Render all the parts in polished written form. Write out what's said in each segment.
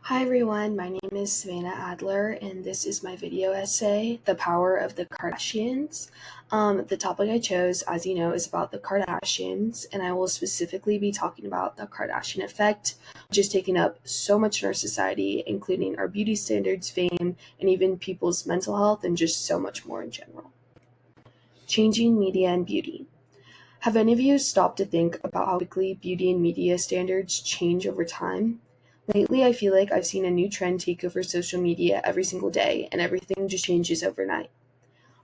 Hi everyone, my name is Savana Adler and this is my video essay, The Power of the Kardashians. The topic I chose, as you know, is about the Kardashians, and I will specifically be talking about the Kardashian effect, which is taking up so much in our society, including our beauty standards, fame, and even people's mental health, and just so much more in general. Changing media and beauty. Have any of you stopped to think about how quickly beauty and media standards change over time? Lately, I feel like I've seen a new trend take over social media every single day, and everything just changes overnight.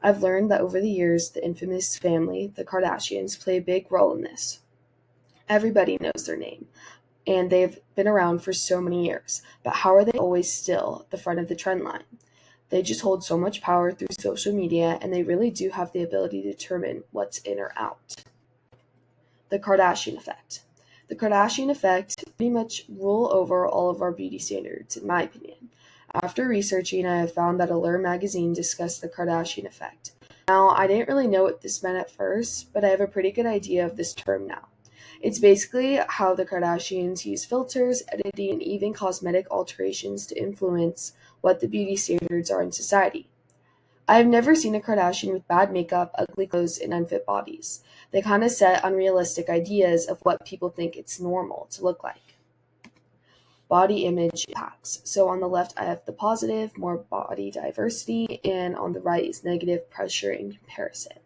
I've learned that over the years, the infamous family, the Kardashians, play a big role in this. Everybody knows their name, and they've been around for so many years, but how are they always still at the front of the trend line? They just hold so much power through social media, and they really do have the ability to determine what's in or out. The Kardashian effect. The Kardashian effect pretty much rule over all of our beauty standards, in my opinion. After researching, I have found that Allure magazine discussed the Kardashian effect. Now, I didn't really know what this meant at first, but I have a pretty good idea of this term now. It's basically how the Kardashians use filters, editing, and even cosmetic alterations to influence what the beauty standards are in society. I have never seen a Kardashian with bad makeup, ugly clothes, and unfit bodies. They kind of set unrealistic ideas of what people think it's normal to look like. Body image impacts. So on the left, I have the positive, more body diversity, and on the right is negative pressure and comparison.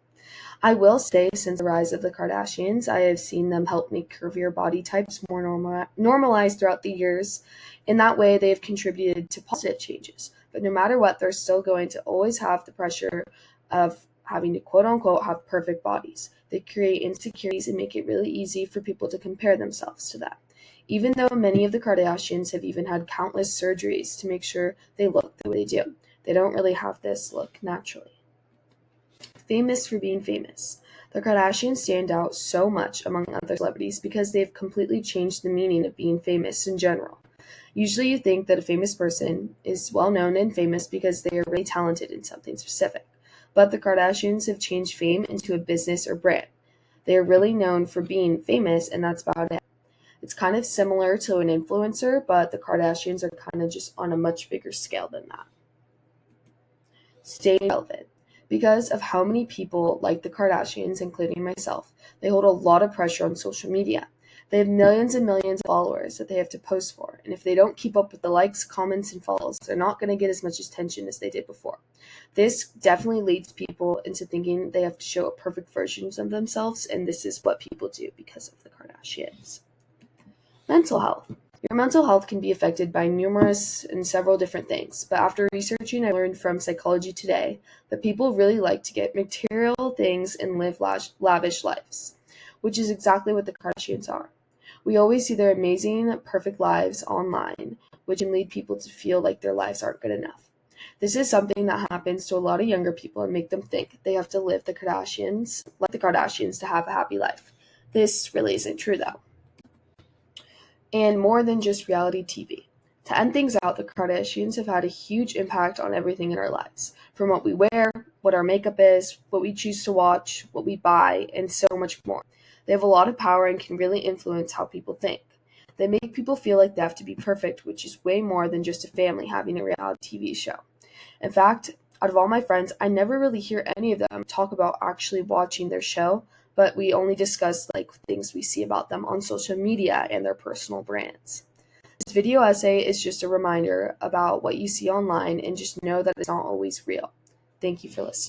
I will say, since the rise of the Kardashians, I have seen them help make curvier body types more normalized throughout the years. In that way, they have contributed to positive changes. But no matter what, they're still going to always have the pressure of having to quote unquote have perfect bodies. They create insecurities and make it really easy for people to compare themselves to them. Even though many of the Kardashians have even had countless surgeries to make sure they look the way they do, they don't really have this look naturally. Famous for being famous. The Kardashians stand out so much among other celebrities because they've completely changed the meaning of being famous in general. Usually you think that a famous person is well known and famous because they are really talented in something specific. But the Kardashians have changed fame into a business or brand. They are really known for being famous, and that's about it. It's kind of similar to an influencer, but the Kardashians are kind of just on a much bigger scale than that. Staying relevant. Because of how many people like the Kardashians, including myself, they hold a lot of pressure on social media. They have millions and millions of followers that they have to post for, and if they don't keep up with the likes, comments, and follows, they're not going to get as much attention as they did before. This definitely leads people into thinking they have to show a perfect version of themselves, and this is what people do because of the Kardashians. Mental health. Your mental health can be affected by numerous and several different things, but after researching, I learned from Psychology Today that people really like to get material things and live lavish lives, which is exactly what the Kardashians are. We always see their amazing, perfect lives online, which can lead people to feel like their lives aren't good enough. This is something that happens to a lot of younger people and make them think they have to live like the Kardashians to have a happy life. This really isn't true though. And more than just reality TV. To end things out, the Kardashians have had a huge impact on everything in our lives, from what we wear, what our makeup is, what we choose to watch, what we buy, and so much more. They have a lot of power and can really influence how people think. They make people feel like they have to be perfect, which is way more than just a family having a reality TV show. In fact, out of all my friends, I never really hear any of them talk about actually watching their show, but we only discuss like things we see about them on social media and their personal brands. This video essay is just a reminder about what you see online, and just know that it's not always real. Thank you for listening.